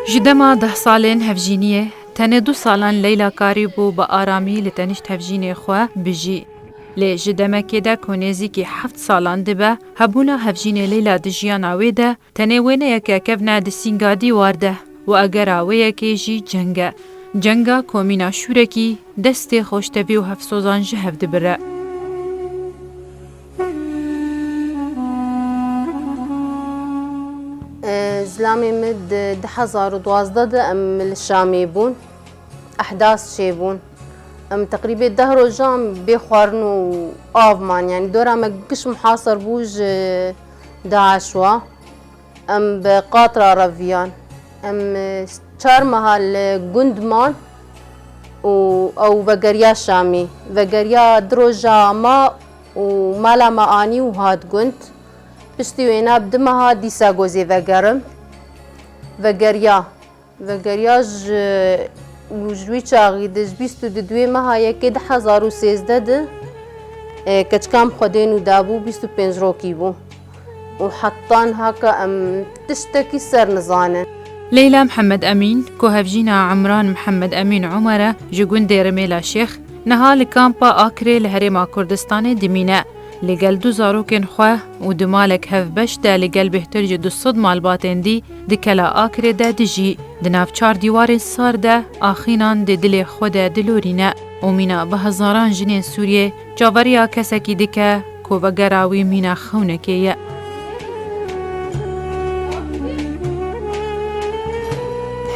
ji dema 10 salên hevjîniyê tenê 2 salan Leyla karî bû bi aramî li tenîşt hevjînê xwe bijî. Lê ji demekê de ku nêzîkî 7 salan dibe, hebûna hevjînê Leyla di jiyana wê de tenê wêneyeke kevne di sîngadî war de û egera wê yekê jî ceng e. Cenga komîna şûrekî destê xweştevî û hevsozan ji hev dibire. زلامي مد 2012 ده ام الشامي بون احداث شيبون ام تقريبا دهرو جام بخوارنو افمان يعني دورا ما قش محاصر بوج داعشوا ام بقاطرة رفيان ام چار محل گندمان او وگريا شامي وگريا دروجا ما ومالا معاني وهاد گند پشتی وینا بدمها دیسا گوزی وگرم وگریا جوی چاقی دش بیست و دوی مها یکی 2013 ده کچکام خودین و دابو 25 روکی بو و حطان هاکا ام تشتکی سر نزانن. ليلى محمد أمين كو هفجينا عمران محمد أمين عمره جگون دير ميلا شيخ نها لكامبا آكري لهريما كردستان دمينة لگل 2 زاروکن خواه و دمالک هف بش ده لگل بهتر جدو صد مالباتن دی دکلا آکره ده دجی دناف 4 دیوار سار ده آخینان ده دل خود دلورینه و مینا به هزاران جنین سوریه جاوریا کسکی دکه کو وگراوی مینا خونکه یه.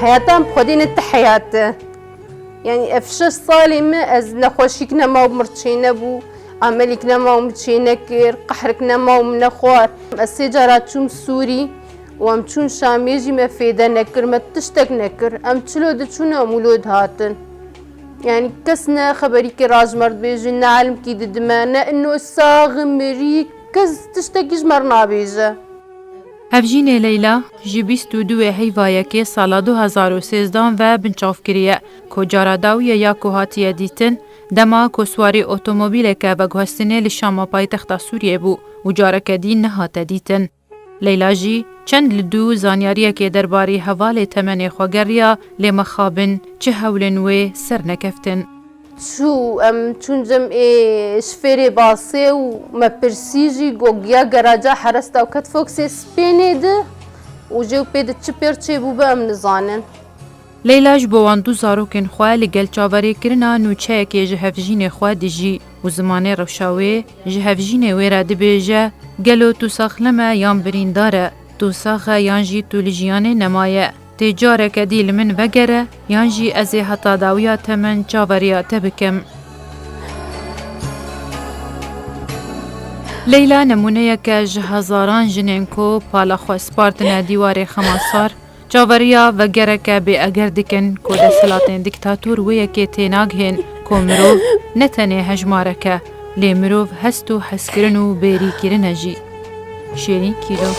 حياتهم بخدين التحيات يعني افشش صالي ما از نخوشيك نما ومرتشينا بو عملك نما ومتشينكر قحرك نما ومنخوار السجارات شوم سوري وامتشون شاميجي ما فيدا نكر ما تشتك نكر امتشلو دتشونا مولود هاتن يعني كسنا خبريك راج مرد بيجي نعلم كي ددمانا انه الساغ مريك كز تشتكيش مرنا بيجا. هفجین لیلا جی 22 هیوایکی سال 2013 و بنچاف کریه که جاراداوی یا که هاتیه دیتن دما که سواری اتومبیل که و گوستنه لشام پایتخت سوریه بو و جارکه دی نهات دیتن. لیلا جی چند لدو زانیاریه که درباری حوال تمن خوگریا لمخابن چه هولن و سر نکفتن. شو چون جمعی شفری باسی و مپرسیجی گوگیا گراجا حرستا و کت فوکسی سپینه ده و جو پیده چه پرچه بو به ام نزانن. لیلاش بوان 2 زاروکن خواه لگل چاوری کرنا نوچه که جهفجین خواه دیجی و زمان روشاوی جهفجین ویرا دبیجه گلو تو ساخلمه یان برینداره تو ساخه یان جی تو لجیان نمایه تجاره کدیل من وگره یان جی ازی حتا داویات من چاوریات بکم. لیلا نمونه یک هزاران جنین کو پالا خو سپارتنا دیوار خماسار چاوریا وگره که به اگر دکن کو دستلاتین دیکتاتور و یکی تیناگ هن کو مروف نتنه هجماره که لی مروف هستو حسکرن و بیری کرنه جی. شیرین کیلو